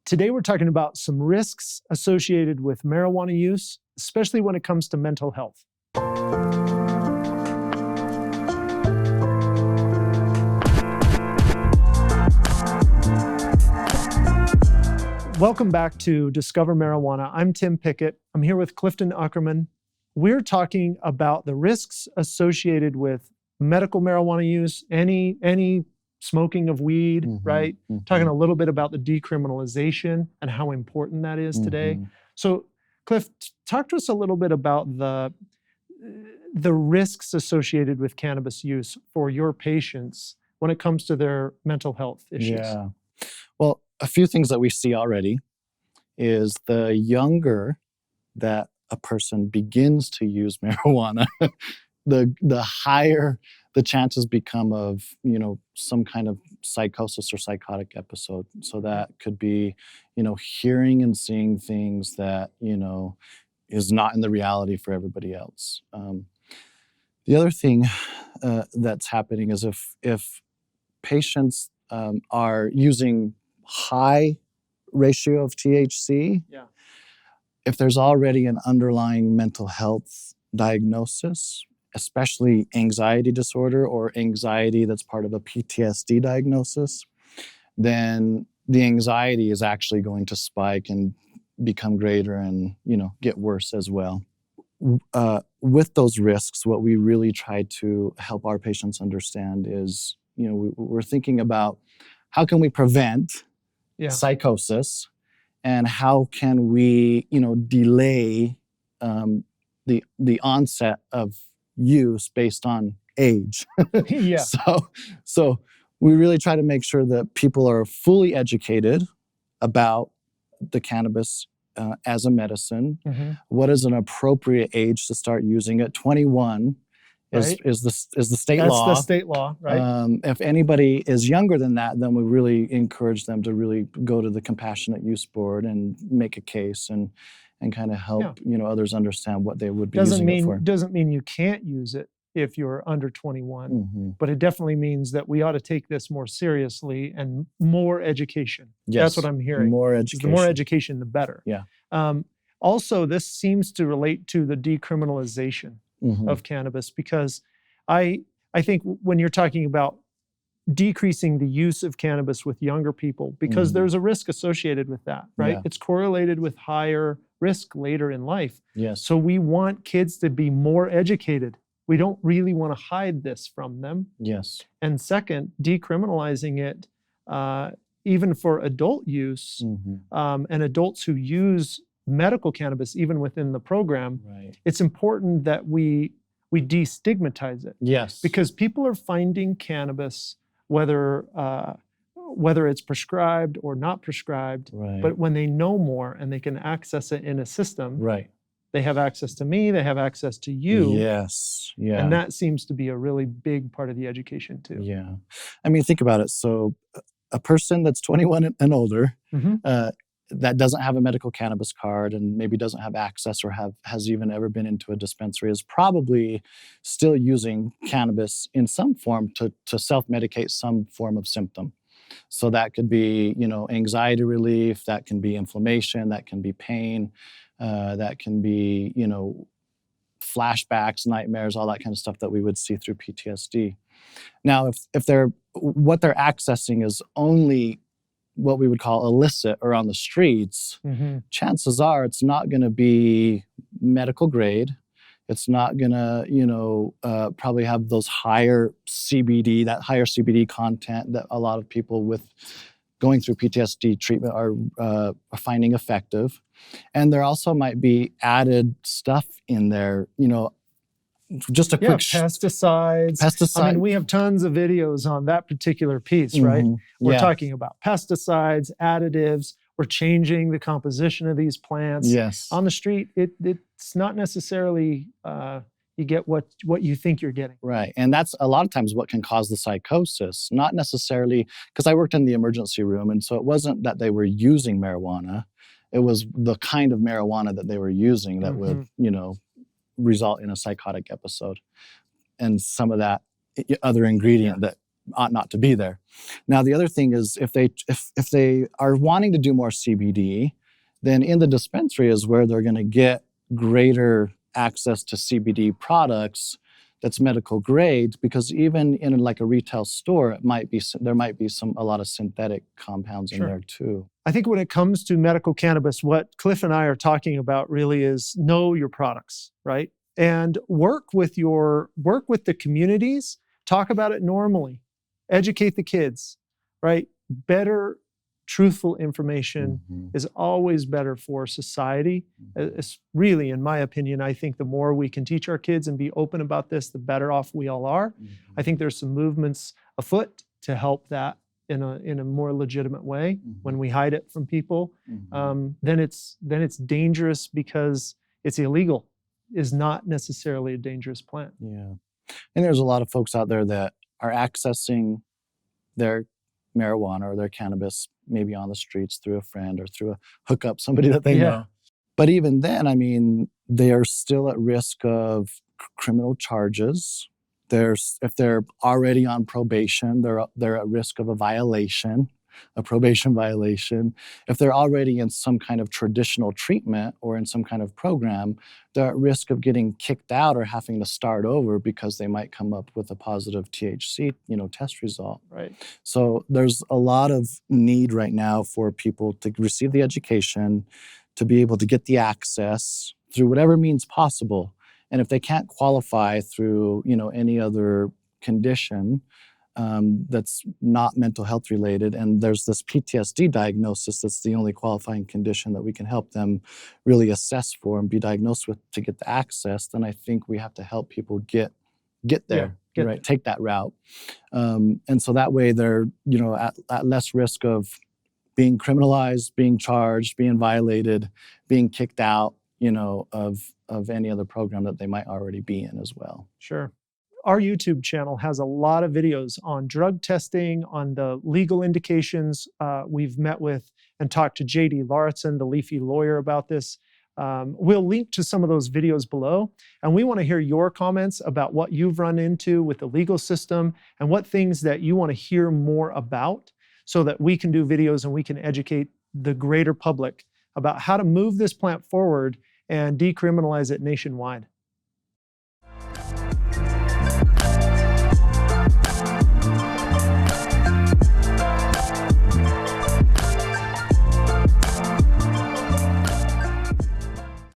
Today, we're talking about some risks associated with marijuana use, especially when it comes to mental health. Welcome back to Discover Marijuana. I'm Tim Pickett. I'm here with Clifton Uckerman. We're talking about the risks associated with medical marijuana use, any smoking of weed, right? Talking a little bit about the decriminalization and how important that is today. So, Cliff, talk to us a little bit about the risks associated with cannabis use for your patients when it comes to their mental health issues. Yeah. Well, a few things that we see already is the younger that a person begins to use marijuana, the higher the chances become of, some kind of psychosis or psychotic episode. So that could be, hearing and seeing things that, is not in the reality for everybody else. The other thing that's happening is if patients are using high ratio of THC, if there's already an underlying mental health diagnosis, especially anxiety disorder or anxiety that's part of a PTSD diagnosis, then the anxiety is actually going to spike and become greater and, get worse as well. With those risks, what we really try to help our patients understand is, we're thinking about how can we prevent psychosis, and how can we, delay the onset of use based on age. So we really try to make sure that people are fully educated about the cannabis as a medicine. What is an appropriate age to start using it? 21 is the state law. That's the state law, right? If anybody is younger than that, then we really encourage them to really go to the Compassionate Use Board and make a case and kind of help others understand what they would be using it for. Doesn't mean you can't use it if you're under 21, but it definitely means that we ought to take this more seriously and more education. Yes, that's what I'm hearing. More education. The more education, the better. Yeah. Also, this seems to relate to the decriminalization of cannabis, because I think when you're talking about decreasing the use of cannabis with younger people, because there's a risk associated with that, right? Yeah. It's correlated with higher risk later in life. Yes. So we want kids to be more educated. We don't really want to hide this from them. Yes. And second, decriminalizing it, even for adult use, and adults who use medical cannabis, even within the program, it's important that we destigmatize it. Yes. Because people are finding cannabis, whether it's prescribed or not prescribed, but when they know more and they can access it in a system, they have access to me, they have access to you. Yes. Yeah. And that seems to be a really big part of the education too. Yeah. I mean, think about it. So a person that's 21 and older, that doesn't have a medical cannabis card and maybe doesn't have access or has even ever been into a dispensary is probably still using cannabis in some form to self-medicate some form of symptom. So that could be, anxiety relief, that can be inflammation, that can be pain, that can be, flashbacks, nightmares, all that kind of stuff that we would see through PTSD. Now, if what they're accessing is only what we would call illicit or on the streets, chances are it's not going to be medical grade. It's not going to, probably have those higher CBD content that a lot of people with going through PTSD treatment are finding effective. And there also might be added stuff in there, just a quick pesticides. I mean, we have tons of videos on that particular piece, right? We're talking about pesticides, additives. We're changing the composition of these plants. Yes. On the street, it's not necessarily you get what you think you're getting. Right. And that's a lot of times what can cause the psychosis. Not necessarily, because I worked in the emergency room, and so it wasn't that they were using marijuana. It was the kind of marijuana that they were using that would, result in a psychotic episode. And some of that other ingredient ought not to be there. Now, the other thing is if they are wanting to do more CBD, then in the dispensary is where they're going to get greater access to CBD products that's medical grade, because even in like a retail store, there might be a lot of synthetic compounds in there too. I think when it comes to medical cannabis, what Clif and I are talking about really is know your products, right? And work with the communities, talk about it normally, educate the kids, right? Better, truthful information is always better for society. It's really, in my opinion, I think the more we can teach our kids and be open about this, the better off we all are. I think there's some movements afoot to help that in a more legitimate way. When we hide it from people, then it's dangerous because it's illegal. Is not necessarily a dangerous plant. Yeah, and there's a lot of folks out there that are accessing their marijuana or their cannabis maybe on the streets through a friend or through a hookup, somebody that they know. But even then, I mean, they are still at risk of criminal charges. If they're already on probation, they're at risk of a probation violation. If they're already in some kind of traditional treatment or in some kind of program, they're at risk of getting kicked out or having to start over because they might come up with a positive THC, test result. Right. So there's a lot of need right now for people to receive the education, to be able to get the access through whatever means possible. And if they can't qualify through, any other condition that's not mental health related, and there's this PTSD diagnosis that's the only qualifying condition that we can help them really assess for and be diagnosed with to get the access, then I think we have to help people get there, take that route. And so that way they're, at less risk of being criminalized, being charged, being violated, being kicked out, of any other program that they might already be in as well. Sure. Our YouTube channel has a lot of videos on drug testing, on the legal indications. We've met with and talked to J.D. Lauritsen, the Leafy lawyer, about this. We'll link to some of those videos below. And we want to hear your comments about what you've run into with the legal system and what things that you want to hear more about, so that we can do videos and we can educate the greater public about how to move this plant forward and decriminalize it nationwide.